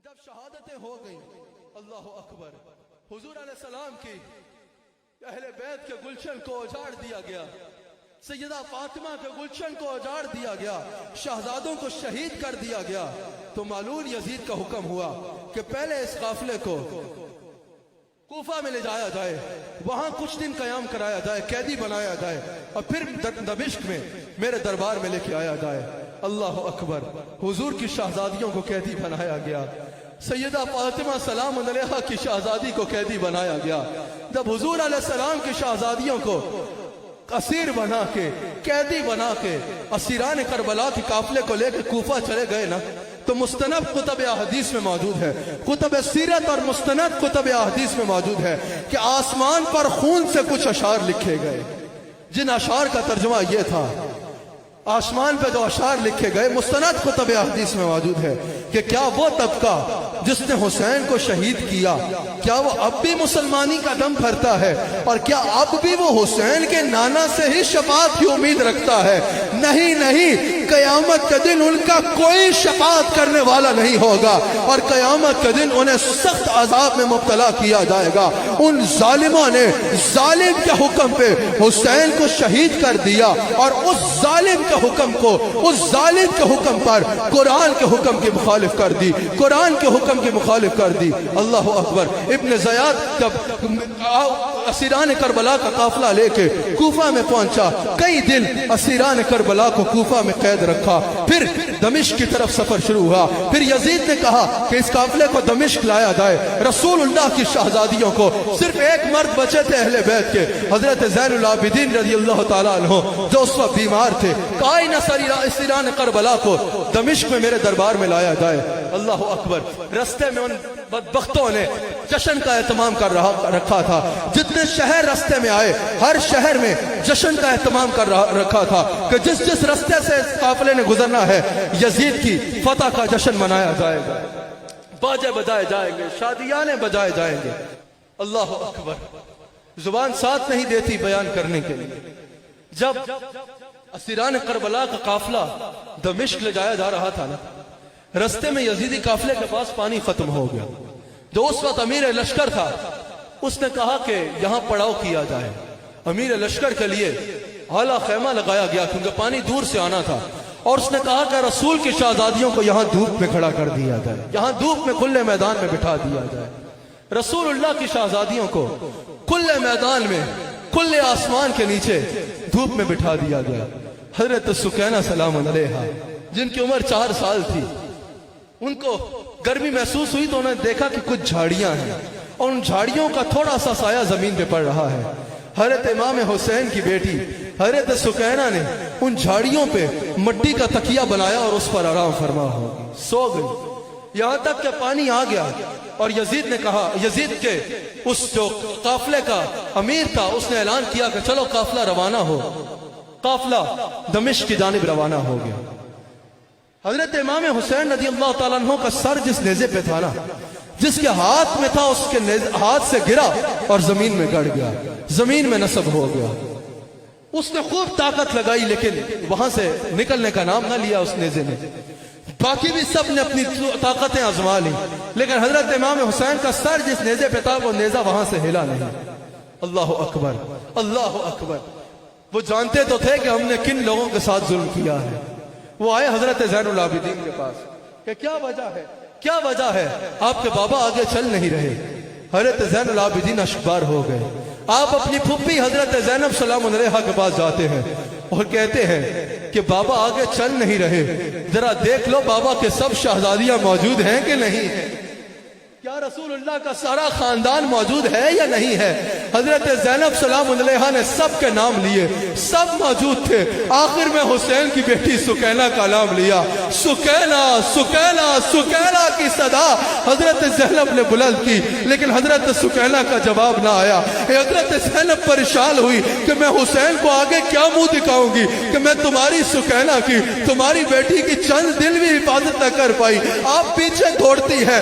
جب شہادتیں ہو گئیں، اللہ اکبر، حضور علیہ السلام کی اہل بیت کے گلشن کو اجاڑ دیا گیا، سیدہ فاطمہ کے گلشن کو اجاڑ دیا گیا، شہزادوں کو شہید کر دیا گیا، تو مالون یزید کا حکم ہوا کہ پہلے اس قافلے کو کوفہ میں لے جایا جائے، وہاں کچھ دن قیام کرایا جائے، قیدی بنایا جائے، اور پھر دمشق میں میرے دربار میں لے کے آیا جائے۔ اللہ اکبر، حضور کی شہزادیوں کو قیدی بنایا گیا، سیدہ فاطمہ سلام علیہا کی شہزادی کو قیدی بنایا گیا۔ جب حضور علیہ السلام کی شہزادیوں کو اسیر بنا کے، قیدی بنا کے اسیران کربلا کے قافلے کو لے کے کوفہ چلے گئے نا، تو مستند کتب احادیث میں موجود ہے، کتب سیرت اور مستند کتب احادیث میں موجود ہے کہ آسمان پر خون سے کچھ اشعار لکھے گئے، جن اشعار کا ترجمہ یہ تھا، آسمان پہ جو اشعار لکھے گئے مستند کتب احادیث میں موجود ہے کہ کیا وہ طبقہ جس نے حسین کو شہید کیا، کیا وہ اب بھی مسلمانی کا دم بھرتا ہے، اور کیا اب بھی وہ حسین کے نانا سے ہی شفاعت کی امید رکھتا ہے؟ نہیں نہیں، قیامت کے دن ان کا کوئی شفاعت کرنے والا نہیں ہوگا، اور قیامت کے دن انہیں سخت عذاب میں مبتلا کیا جائے گا۔ ان ظالموں نے ظالم کے حکم پہ حسین کو شہید کر دیا، اور اس ظالم کے حکم کو، اس ظالم کے حکم پر قرآن کے حکم کی مخالف کر دی، قرآن کے حکم کی مخالف کر دی۔ اللہ اکبر، ابن زیاد جب اسیران کربلا کا قافلہ لے کے کوفہ میں پہنچا، کئی دن اسیران کربلا کو کوفہ میں قید رکھا، پھر دمشق کی طرف سفر شروع ہوا۔ پھر یزید نے کہا کہ اس قافلے کو دمشق لایا جائے۔ رسول اللہ کی شہزادیوں کو صرف ایک مرد بچے تھے اہل بیت کے، حضرت زین العابدین رضی اللہ تعالیٰ عنہ، جو اس وقت بیمار تھے۔ کہا ان اسیران کربلا کو دمشق میں میرے دربار میں لایا جائے۔ اللہ اکبر، رستے میں ان بدبختوں نے جشن کا اہتمام کر رکھا تھا، جتنے شہر رستے میں آئے ہر شہر میں جشن کا اہتمام کر رکھا تھا کہ جس جس رستے سے قافلے نے گزرنا ہے یزید کی فتح کا جشن منایا جائے گا، باجے بجائے جائیں گے، شادیانے بجائے جائیں گے۔ اللہ اکبر، زبان ساتھ نہیں دیتی بیان کرنے کے لیے۔ جب اسیران کربلا کا قافلہ دمشق لے جایا جا رہا تھا نا، رستے میں یزیدی قافلے کے پاس پانی ختم ہو گیا۔ جو اس وقت امیر لشکر تھا اس نے کہا کہ یہاں پڑاؤ کیا جائے۔ امیر لشکر کے لیے اعلیٰ خیمہ لگایا گیا کیونکہ پانی دور سے آنا تھا، اور اس نے کہا کہ رسول کی شہزادیوں کو یہاں دھوپ میں کھڑا کر دیا جائے، یہاں دھوپ میں کھلے میدان میں بٹھا دیا جائے۔ رسول اللہ کی شہزادیوں کو کھلے میدان میں، کھلے آسمان کے نیچے دھوپ میں بٹھا دیا گیا۔ حضرت سکینہ سلام علیہا جن کی عمر 4 سال تھی، ان کو گرمی محسوس ہوئی تو انہوں نے دیکھا کہ کچھ جھاڑیاں ہیں، اور ان جھاڑیوں کا تھوڑا سا سایہ زمین پہ پڑ رہا ہے۔ حضرت امام حسین کی بیٹی حضرت سکینہ نے ان جھاڑیوں پہ مٹی کا تکیہ بنایا اور اس پر آرام فرما ہو گئی، سو گئی، یہاں تک کہ پانی آ گیا۔ اور یزید نے کہا، یزید کے اس جو قافلے کا امیر تھا، اس نے اعلان کیا کہ چلو قافلہ روانہ ہو۔ قافلہ دمشق کی جانب روانہ ہو گیا۔ حضرت امام حسین رضی اللہ تعالیٰ عنہ کا سر جس نیزے پہ تھا نا، جس کے ہاتھ میں تھا، اس کے ہاتھ سے گرا اور زمین میں گڑ گیا، زمین میں نصب ہو گیا۔ اس نے خوب طاقت لگائی لیکن وہاں سے نکلنے کا نام نہ لیا اس نیزے نے۔ باقی بھی سب نے اپنی طاقتیں آزما لی، لیکن حضرت امام حسین کا سر جس نیزے پہ تھا وہ نیزہ وہاں سے ہلا نہیں۔ اللہ اکبر، اللہ اکبر، وہ جانتے تو تھے کہ ہم نے کن لوگوں کے ساتھ ظلم کیا ہے۔ وہ آئے حضرت زین العابدین کے پاس کہ کیا وجہ ہے، کیا وجہ ہے، آپ کے بابا آگے چل نہیں رہے۔ حضرت زین العابدین اشکبار ہو گئے۔ آپ اپنی پھپھی حضرت زینب سلام علیہا کے پاس جاتے ہیں اور کہتے ہیں کہ بابا آگے چل نہیں رہے، ذرا دیکھ لو بابا کے سب شہزادیاں موجود ہیں کہ نہیں ہیں، کیا رسول اللہ کا سارا خاندان موجود ہے یا نہیں ہے۔ حضرت زینب سلام علیہا نے سب کے نام لیے، سب موجود تھے۔ آخر میں حسین کی بیٹی سکینہ کا نام لیا، سکینہ سکینہ سکینہ کی صدا حضرت زینب نے بلند کی، لیکن حضرت سکینہ کا جواب نہ آیا۔ حضرت زینب پریشان ہوئی کہ میں حسین کو آگے کیا منہ دکھاؤں گی کہ میں تمہاری سکینہ کی، تمہاری بیٹی کی چند دن بھی حفاظت نہ کر پائی۔ آپ پیچھے دوڑتی ہے،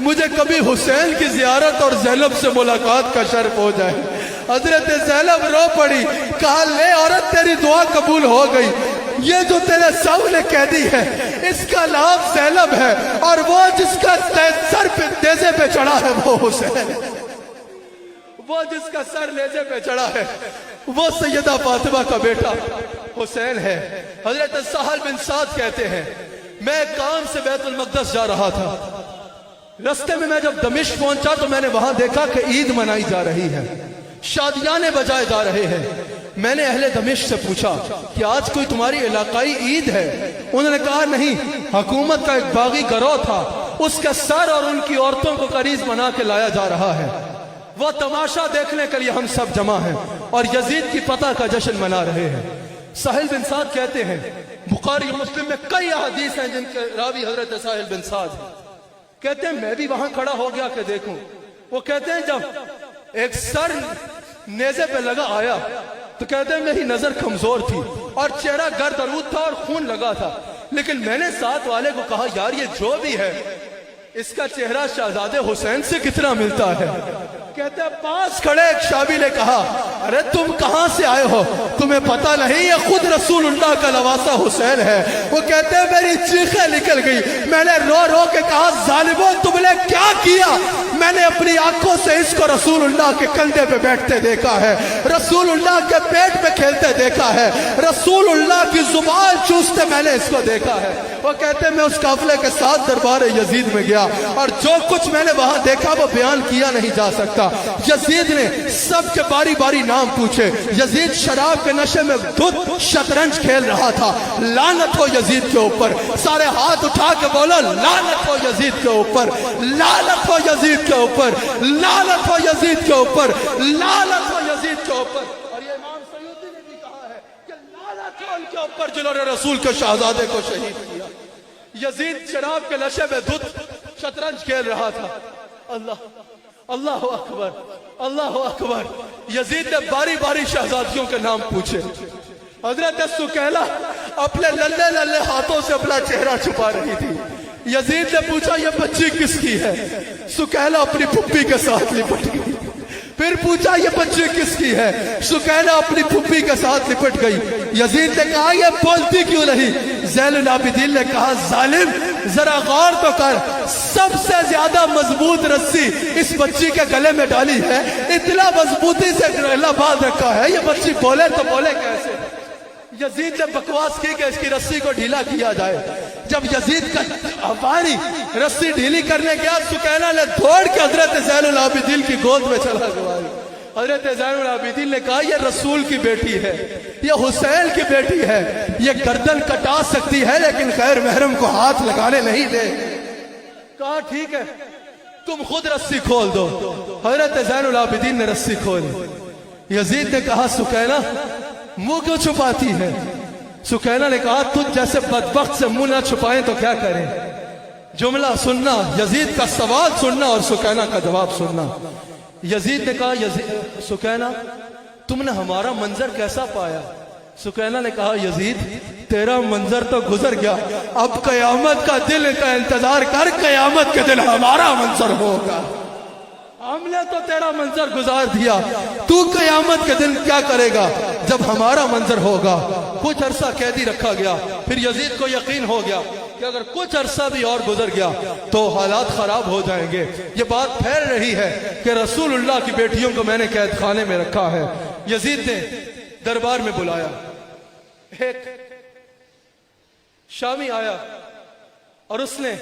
مجھے کبھی حسین کی زیارت اور زینب سے ملاقات کا شرف ہو جائے۔ حضرت زینب رو پڑی، کہا لے عورت تیری دعا قبول ہو گئی، یہ جو تیرے سامنے قیدی ہے اس کا نام زینب ہے، اور وہ جس کا سر پہ نیزے پہ چڑھا ہے وہ حسین ہے، وہ جس کا سر نیزے پہ چڑھا ہے وہ سیدہ فاطمہ کا بیٹا حسین ہے۔ حضرت سہل بن سعد کہتے ہیں میں کام سے بیت المقدس جا رہا تھا، رستے میں جب دمشق پہنچا تو میں نے وہاں دیکھا کہ عید منائی جا رہی ہے، شادیانے بجائے جا رہے ہیں۔ میں نے اہل دمشق سے پوچھا کہ آج کوئی تمہاری علاقائی عید ہے؟ انہوں نے کہا نہیں، حکومت کا ایک باغی گروہ تھا، اس کا سر اور ان کی عورتوں کو قریض بنا کے لایا جا رہا ہے، وہ تماشا دیکھنے کے لیے ہم سب جمع ہیں اور یزید کی فتح کا جشن منا رہے ہیں۔ سہل بن سعد کہتے ہیں بخاری و مسلم میں کئی احادیث ہیں جن کے راوی حضرت سہل بن سعد ہیں، کہتے ہیں میں بھی وہاں کھڑا ہو گیا کہ دیکھوں۔ وہ کہتے ہیں جب ایک سر نیزے پہ لگا آیا تو کہتے ہیں میری نظر کمزور تھی اور چہرہ گرد آلود تھا اور خون لگا تھا، لیکن میں نے ساتھ والے کو کہا یار یہ جو بھی ہے اس کا چہرہ شہزادے حسین سے کتنا ملتا ہے۔ کہتے ہیں پاس کھڑے ایک شابی نے کہا ارے تم کہاں سے آئے ہو، تمہیں پتہ نہیں یہ خود رسول اللہ کا لواسہ حسین ہے۔ وہ کہتے ہیں میری چیخیں نکل گئی، میں نے رو رو کے کہا ظالموں تم نے کیا کیا؟ میں نے اپنی آنکھوں سے اس کو رسول اللہ کے کندھے پہ بیٹھتے دیکھا ہے، رسول اللہ کے پیٹ پہ کھیلتے دیکھا ہے، رسول اللہ کی زبان چوستے میں نے اس کو دیکھا ہے۔ وہ کہتے ہیں میں اس قافلے کے ساتھ دربار یزید میں گیا اور جو کچھ میں نے وہاں دیکھا وہ بیان کیا نہیں جا سکتا۔ یزید نے سب کے باری باری نام پوچھے، یزید شراب کے نشے میں دھت شطرنج کھیل رہا تھا، لعنت ہو یزید کے اوپر، سارے ہاتھ اٹھا کے بولا لعنت ہو یزید کے اوپر، لعنت ہو یزید کے اوپر، لعنت ہو یزید کے اوپر، لعنت ہو یزید کے اوپر۔ اور یہ امام سیوطی نے بھی کہا ہے کہ لعنت ہو ان کے اوپر جنہوں نے رسول کے شہزادے کو شہید کیا۔ یزید شراب کے نشے میں دھت شطرنج کھیل رہا تھا۔ اللہ اکبر، اللہ اکبر۔ یزید نے باری باری شہزادیوں کے نام پوچھے۔ حضرت سکینہ اپنے للے للے ہاتھوں سے اپنا چہرہ چھپا رہی تھی۔ یزید نے پوچھا یہ بچی کس کی ہے؟ سکینہ اپنی پھپھی کے ساتھ لپٹ گئی۔ پھر پوچھا یہ بچی کس کی ہے؟ سکینہ اپنی پھپھی کے ساتھ لپٹ گئی۔ یزید نے کہا یہ بولتی کیوں نہیں؟ زین العابدین نے کہا ظالم ذرا غور تو کر، سب سے زیادہ مضبوط رسی اس بچی کے گلے میں ڈالی ہے، اتنا مضبوطی سے گلہ باندھ رکھا ہے، یہ بچی بولے تو بولے کیسے؟ یزید نے بکواس کی کہ اس کی رسی کو ڈھیلا کیا جائے۔ جب یزید کا افاری رسی ڈھیلی کرنے گیا سکینہ نے دوڑ کے حضرت زین العابدین کی گود میں چلا گیا۔ حضرت زین العابدین نے کہا یہ رسول کی بیٹی ہے، یہ حسین کی بیٹی ہے، یہ گردن کٹا سکتی ہے لیکن غیر محرم کو ہاتھ لگانے نہیں دے۔ کہا ٹھیک ہے تم خود رسی کھول دو۔ حضرت زین العابدین نے رسی کھولی۔ یزید نے کہا سکینہ منہ کیوں چھپاتی ہے؟ سکینہ نے کہا تجھ جیسے بدبخت سے منہ نہ چھپائیں تو کیا کریں؟ جملہ سننا، یزید کا سوال سننا اور سکینہ کا جواب سننا۔ یزید نے کہا سکینہ تم نے ہمارا منظر کیسا پایا؟ سکینہ نے کہا یزید تیرا منظر تو گزر گیا، اب قیامت کا دن کا انتظار کر، قیامت کے دن ہمارا منظر ہوگا۔ ہم نے تو تیرا منظر گزار دیا، تو قیامت کے دن کیا کرے گا جب ہمارا منظر ہوگا؟ کچھ عرصہ قیدی رکھا گیا، پھر یزید کو یقین ہو گیا کہ اگر کچھ عرصہ بھی اور گزر گیا تو حالات خراب ہو جائیں گے۔ یہ بات پھیل رہی ہے کہ رسول اللہ کی بیٹیوں کو میں نے قید خانے میں رکھا ہے۔ یزید نے دربار میں بلایا، ایک شامی آیا اور اس نے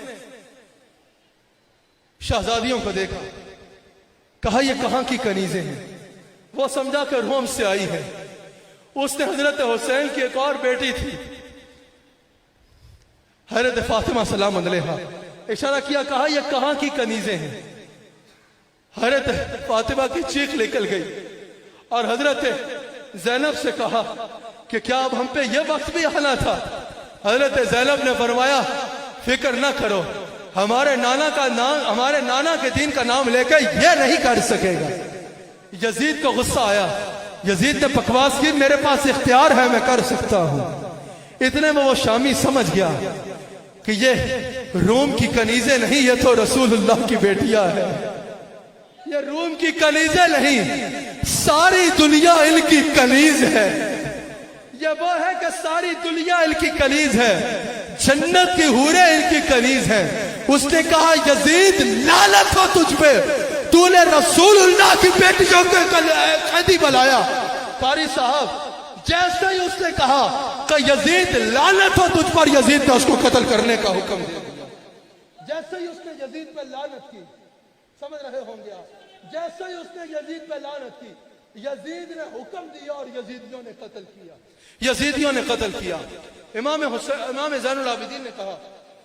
شہزادیوں کو دیکھا، کہا یہ کہاں کی کنیزیں ہیں؟ وہ سمجھا کہ روم سے آئی ہے۔ اس نے حضرت حسین کی ایک اور بیٹی تھی حضرت فاطمہ سلام علیہا، اشارہ کیا، کہا یہ کہاں کی کنیزیں ہیں؟ حضرت فاطمہ کی چیخ نکل گئی اور حضرت زینب سے کہا کہ کیا اب ہم پہ یہ وقت بھی آنا تھا؟ حضرت زینب نے فرمایا فکر نہ کرو، ہمارے نانا کے دین کا نام لے کے یہ نہیں کر سکے گا۔ یزید کو غصہ آیا، یزید نے بکواس کی میرے پاس اختیار ہے میں کر سکتا ہوں۔ اتنے میں وہ شامی سمجھ گیا کہ کہ یہ روم کی کنیزیں نہیں، یہ تو رسول اللہ کی بیٹیاں ہیں. یہ روم کی کنیزیں نہیں، ساری دنیا ان کی کنیز ہے. یہ وہ ہے کہ ساری دنیا ان کی کنیز ہے، جنت کی حوریں ان کی کنیز ہیں. اس نے کہا یزید لعنت ہو تجھ پہ، تو نے رسول اللہ کی بیٹیوں کو قیدی بنایا. قاری صاحب جیسے ہی اس نے کہا کہ یزید لعنت ہو تجھ پر، یزید نے اس کو قتل کرنے کا حکم دے دیا. جیسے ہی اس نے یزید پہ لعنت کی، سمجھ رہے ہوں گے آپ، جیسے ہی اس نے یزید پہ لعنت کی، یزید نے حکم دیا اور یزیدیوں نے قتل کیا. یزیدیوں نے قتل کیا. امام زین العابدین نے کہا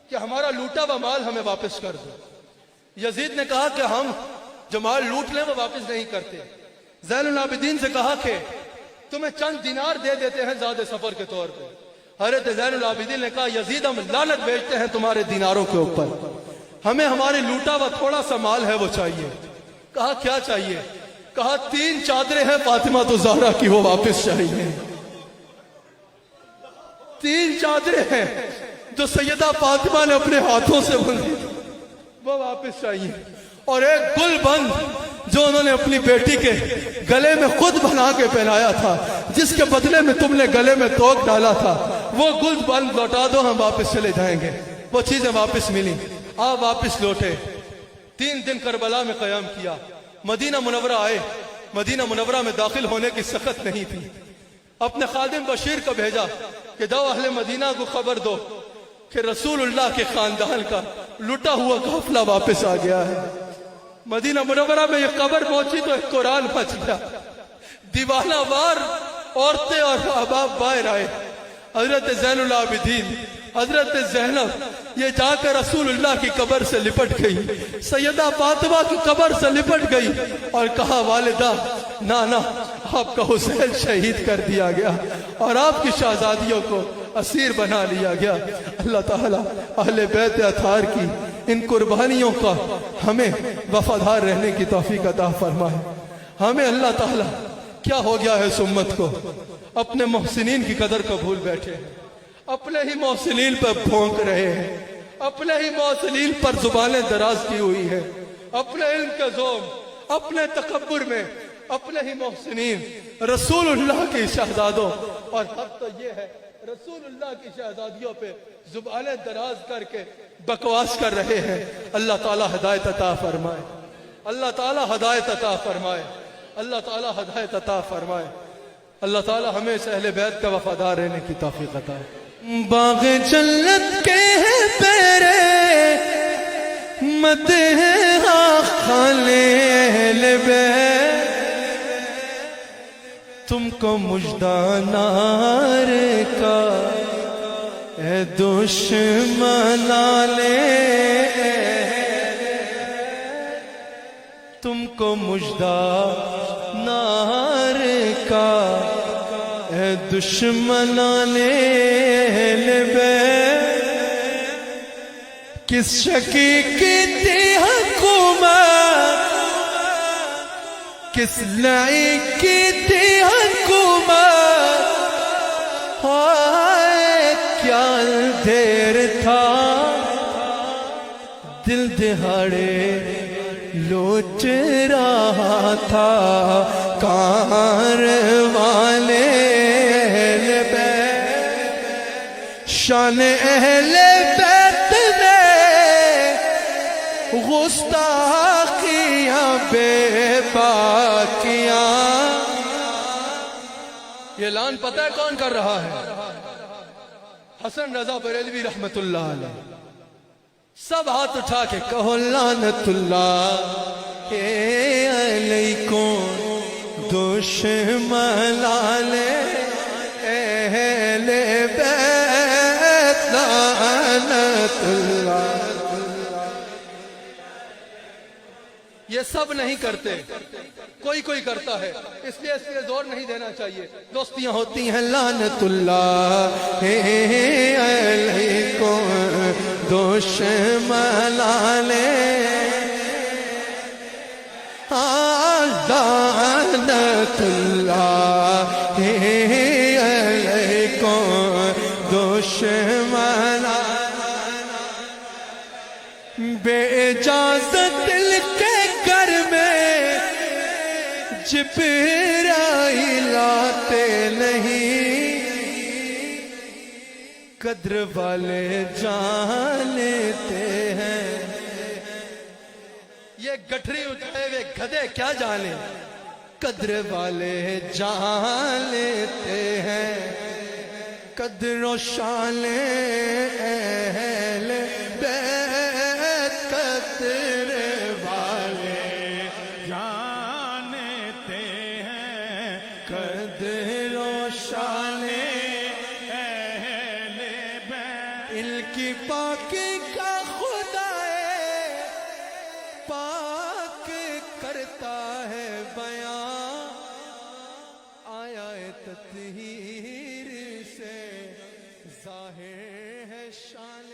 کہ ہمارا لوٹا ہوا مال ہمیں واپس کر دو. یزید نے کہا کہ ہم جو مال لوٹ لیں وہ واپس نہیں کرتے. زین العابدین سے کہا کہ تمہیں چند دینار دے دیتے ہیں زیادہ سفر کے طور پہ. حضرت زین العابدین نے کہا یزید ہم لعنت بیچتے ہیں تمہارے دیناروں کے اوپر، ہمیں ہمارے لوٹا ہوا تھوڑا سا مال ہے وہ چاہیے. کہا کیا چاہیے؟ کہا 3 چادریں ہیں فاطمہ تو زہرا کی، وہ واپس چاہیے. 3 چادریں ہیں جو سیدہ فاطمہ نے اپنے ہاتھوں سے بندھی، وہ واپس چاہیے. اور ایک گل بند جو انہوں نے اپنی بیٹی کے گلے میں خود بنا کے پہنایا تھا، جس کے بدلے میں تم نے گلے میں توق ڈالا تھا، وہ گل بند لوٹا دو، ہم واپس چلے جائیں گے. وہ چیزیں واپس ملی. آپ واپس لوٹے. 3 دن کربلا میں قیام کیا. مدینہ منورہ آئے. مدینہ منورہ میں داخل ہونے کی سخت نہیں تھی. اپنے خادم بشیر کو بھیجا کہ جاؤ اہل مدینہ کو خبر دو کہ رسول اللہ کے خاندان کا لٹا ہوا قافلہ واپس آ گیا ہے. مدینہ منورہ میں یہ خبر پہنچی تو ایک قرآن بچ گیا. دیوانہ وار عورتیں اور احباب باہر آئے. حضرت زین العابدین، حضرت زینب یہ جا کر رسول اللہ کی قبر سے لپٹ گئی، سیدہ فاطمہ کی قبر سے لپٹ گئی اور کہا والدہ نانا آپ کا حسین شہید کر دیا گیا اور آپ کی شہزادیوں کو اسیر بنا لیا گیا. اللہ تعالیٰ اہل بیت اطہار کی ان قربانیوں کا ہمیں وفادار رہنے کی توفیق عطا فرمائے. ہمیں اللہ تعالیٰ کیا ہو گیا ہے اس امت کو، اپنے محسنین کی قدر کو بھول بیٹھے ہیں، اپنے ہی محسنین پر بھونک رہے ہیں، اپنے ہی محسنین پر زبانیں دراز کی ہوئی ہیں، اپنے علم کے ذوق، اپنے تکبر میں اپنے ہی محسنین رسول اللہ کی شہزادوں، اور حق تو یہ ہے رسول اللہ کی شہزادیوں پہ زبانیں دراز کر کے بکواس کر رہے ہیں. اللہ تعالیٰ ہدایت عطا فرمائے. اللہ تعالیٰ ہدایت عطا فرمائے. اللہ تعالیٰ ہدایت عطا فرمائے. اللہ تعالیٰ ہمیں اس اہل بیت کا وفادار رہنے کی توفیق عطا ہے. باغ جنت کے پیرے مدح خالے اہل بیت، تم کو مژدہ نار کا اے دشمن لے، تم کو مژدہ نار کا اے دشمن لے. کس شکی کی تھی حکومت، کس لائی کی تھی حکومت، ہائے کیا دیر تھا دل دہاڑے لوٹ رہا تھا کارواں اہل بیت. شان اہل بیت نے گستاخیاں بے باکیاں. یہ اعلان پتہ ہے کون کر رہا ہے؟ حسن رضا بریلوی رحمت اللہ علیہ. سب ہاتھ اٹھا کے کہو لعنت اللہ علیکم دشمن اہل بیت، لعنت اللہ. یہ سب نہیں کرتے، کوئی کوئی کرتا ہے، اس لیے زور نہیں دینا چاہیے. دوستیاں ہوتی ہیں. لعنت اللہ علیکم دشمن لعنت اللہ علیکم دشمن بے اجازت دل کے گھر میں جبرائیل آتے نہیں، قدر والے جان لیتے ہیں۔ یہ گٹھری اٹھائے ہوئے گدھے کیا جانے، قدر والے جان لیتے ہیں، قدر و شان اہل بیت، قدر والے جانتے ہیں، قدر و شان اہل بیت۔ ان کی پاکی کا خدا پاک کرتا ہے بیان، آیا تطہیر سے ظاہر ہے شان